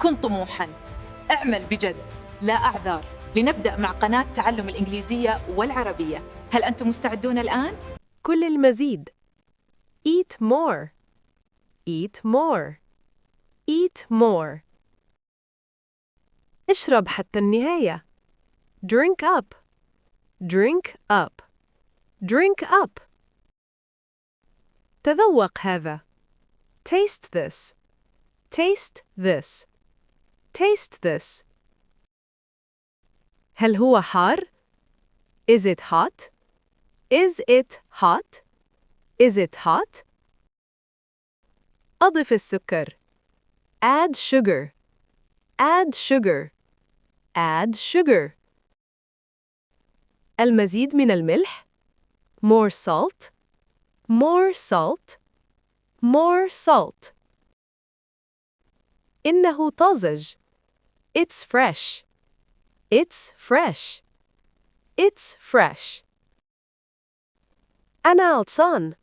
كن طموحاً، اعمل بجد، لا أعذار. لنبدأ مع قناة تعلم الإنجليزية والعربية. هل أنتم مستعدون الآن؟ كل المزيد. Eat more. Eat more. Eat more. اشرب حتى النهاية. Drink up. Drink up. Drink up. تذوق هذا. Taste this. Taste this. Taste this. هل هو حار؟ Is it hot? Is it hot? Is it hot? أضف السكر. Add sugar. Add sugar. Add sugar. المزيد من الملح. More salt. More salt. More salt. إنه طازج. It's fresh. It's fresh. It's fresh. أنا عطشان.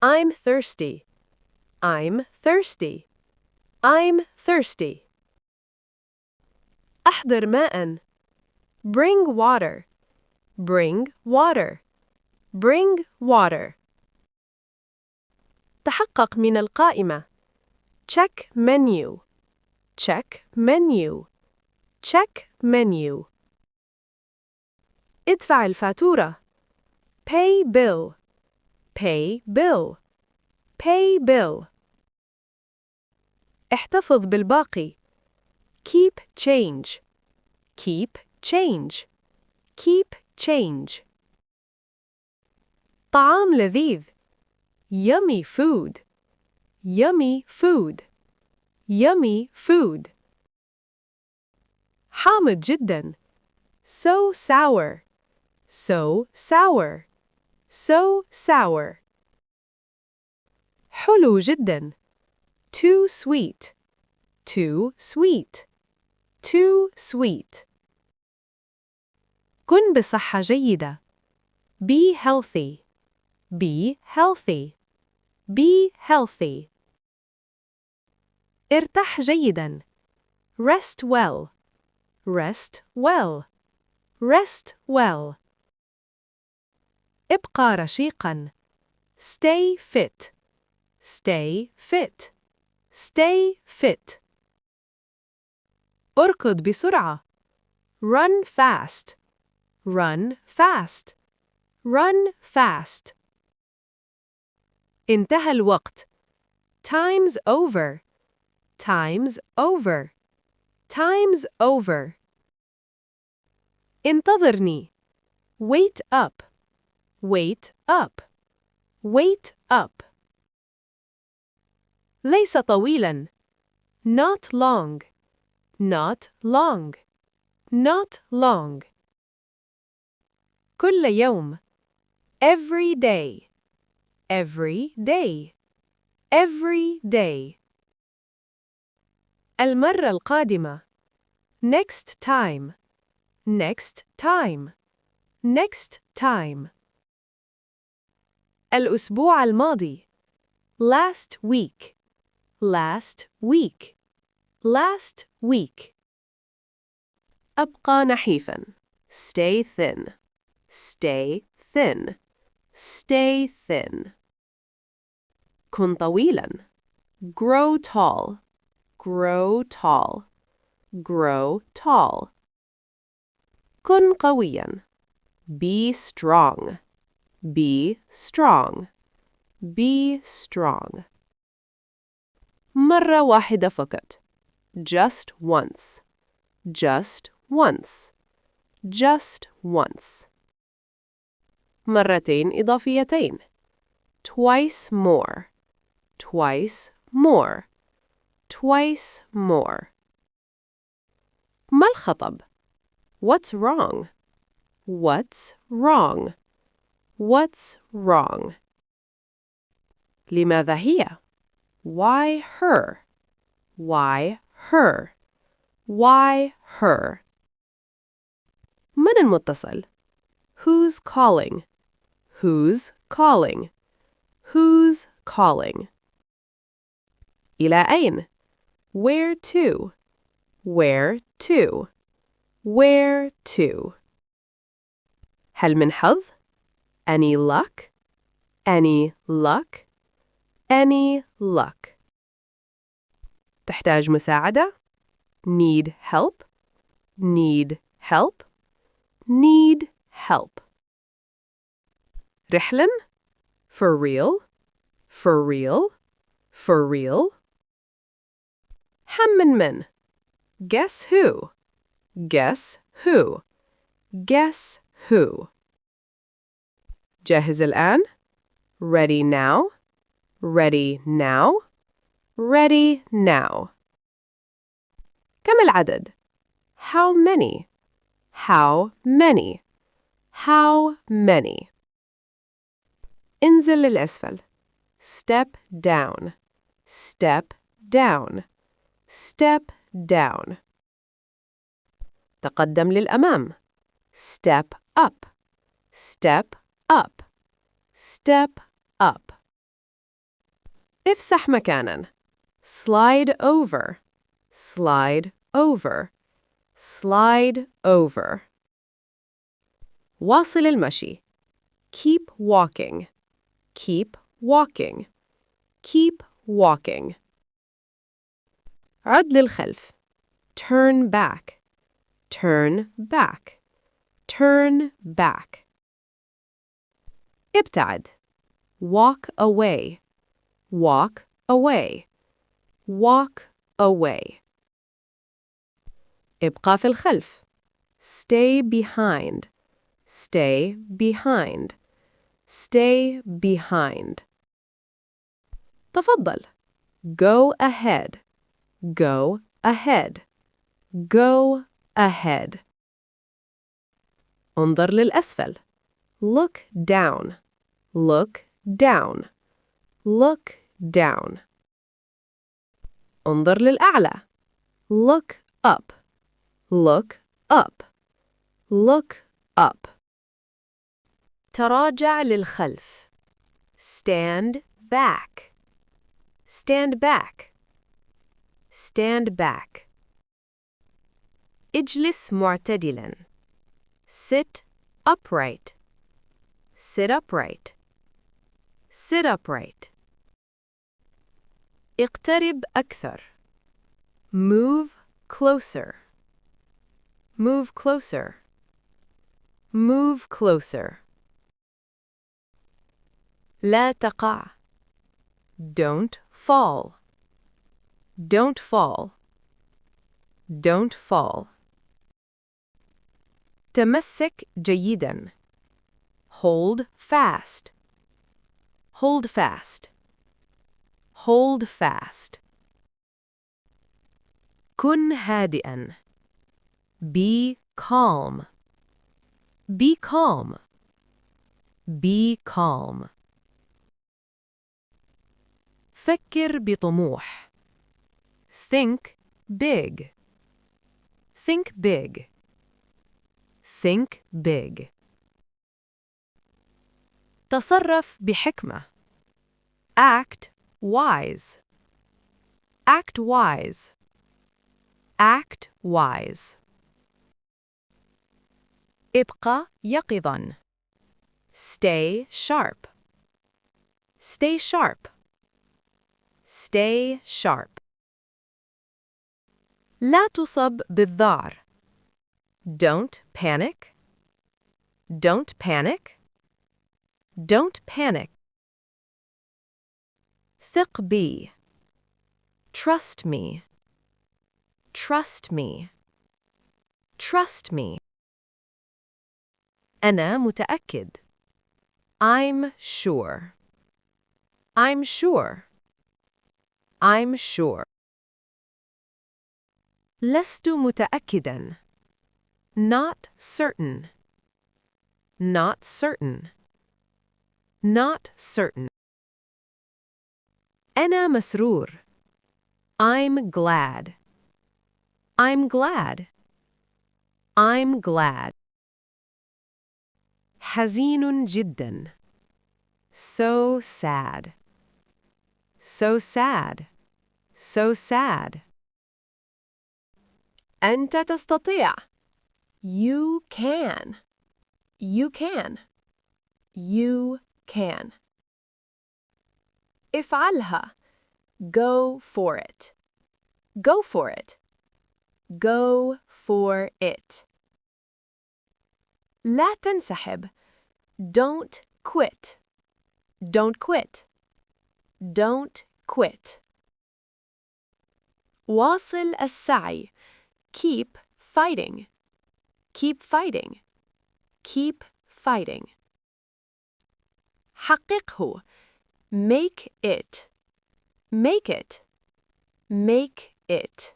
I'm thirsty. I'm thirsty. I'm thirsty. أحضر ماءً. Bring water. Bring water. Bring water. تحقق من القائمة. Check menu. Check menu. Check menu. ادفع الفاتورة. Pay bill. Pay bill. Pay bill. احتفظ بالباقي. Keep change. Keep change. Keep change. طعام لذيذ. Yummy food. Yummy food. Yummy food. حامض جداً. So sour. So sour. So sour. حلو جداً. Too sweet. Too sweet. Too sweet. كن بصحة جيدة. Be healthy. Be healthy. Be healthy. ارتاح جيداً. Rest well. Rest well. Rest well. ابقى رشيقاً. Stay fit. Stay fit. Stay fit. اركض بسرعة. Run fast. Run fast. Run fast. انتهى الوقت. Time's over. Time's over. Time's over. انتظرني. Wait up. Wait up. Wait up. ليس طويلاً. Not long. Not long. Not long. كل يوم. Every day. Every day. Every day. المرة القادمة. Next time. Next time. Next time. الأسبوع الماضي. Last week. Last week. Last week. أبقى نحيفاً. Stay thin. Stay thin. Stay thin. كن طويلاً. Grow tall. Grow tall. Grow tall. كن قوياً. Be strong. Be strong. Be strong. مرة واحدة فقط. Just once. Just once. Just once. مرتين إضافيتين. Twice more. Twice more. Twice more. ما الخطب? What's wrong? What's wrong? What's wrong? لماذا هي? Why her? Why her? Why her? من المتصل? Who's calling? Who's calling? Who's calling? إلى أين? Where to? where to, where to. هل من حظ؟ Any luck? Any luck? Any luck. تحتاج مساعدة؟ Need help? Need help? Need help. رحلة؟ For real? For real? For real? من Guess who? Guess who? Guess who? جاهز الآن؟ Ready now? Ready now? Ready now. كم العدد؟ How many? How many? How many? انزل للأسفل. Step down. Step down. Step down. تقدم للأمام. Step up. Step up. Step up. افسح مكاناً. Slide over. Slide over. Slide over. واصل المشي. Keep walking. Keep walking. Keep walking. عد للخلف. Turn back. Turn back. Turn back. ابتعد. Walk away. Walk away. Walk away. ابقى في الخلف. Stay behind. Stay behind. Stay behind. تفضل. Go ahead. Go ahead. Go ahead. انظر للأسفل. Look down. Look down. Look down. انظر للأعلى. Look up. Look up. Look up. تراجع للخلف. Stand back. Stand back. Stand back. اجلس معتدلاً. Sit upright. Sit upright. Sit upright. اقترب أكثر. Move closer. Move closer. Move closer. لا تقع. Don't fall. Don't fall. Don't fall. تمسك جيداً. Hold fast. Hold fast. Hold fast. كن هادئاً. Be calm. Be calm. Be calm. فكر بطموح. Think big. Think big. Think big. تصرف بحكمة. Act wise. Act wise. Act wise. ابقى يقظاً. Stay sharp. Stay sharp. Stay sharp. لا تصب بالذعر. Don't panic. Don't panic. Don't panic. ثق بي. Trust me. Trust me. Trust me. أنا متأكد. I'm sure. I'm sure. I'm sure. لست متأكداً. Not certain. Not certain. Not certain. أنا مسرور. I'm glad. I'm glad. I'm glad. حزين جداً. So sad. So sad. So sad. أنت تستطيع. You can. You can. You can. افعلها. Go for it. Go for it. Go for it. لا تنسحب. Don't quit. Don't quit. Don't quit. واصل السعي. Keep fighting. Keep fighting. Keep fighting. حققه. Make it. Make it. Make it.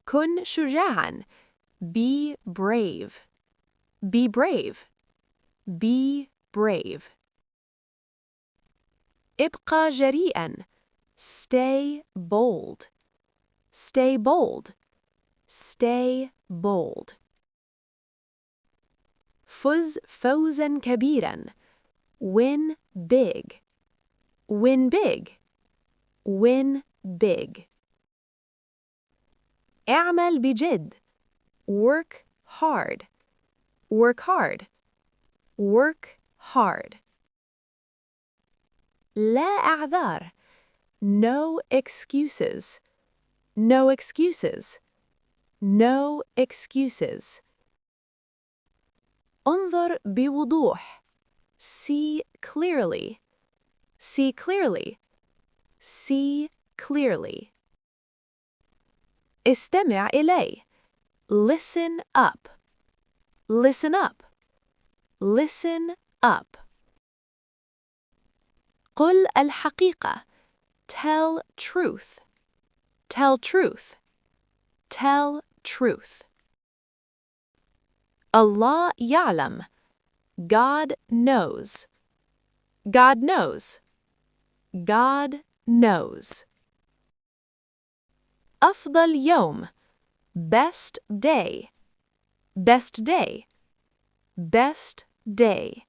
كن شجاعاً. Be brave. Be brave. Be brave. ابقى جريئاً. Stay bold. Stay bold. Stay bold. فز فوزاً كبيراً. Win big. Win big. Win big. اعمل بجد. Work hard. Work hard. Work hard. لا أعذار. No excuses. No excuses. No excuses. انظر بوضوح. See clearly. See clearly. See clearly. استمع إلي. Listen up. Listen up. Listen up. قل الحقيقة. Tell truth. Tell truth. Tell truth. Allah يعلم. God knows. God knows. God knows. أفضل يوم. Best day. Best day. Best day.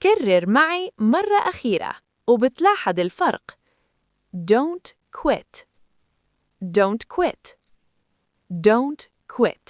كرر معي مرة أخيرة وبتلاحظ الفرق. Don't quit. Don't quit. Don't quit.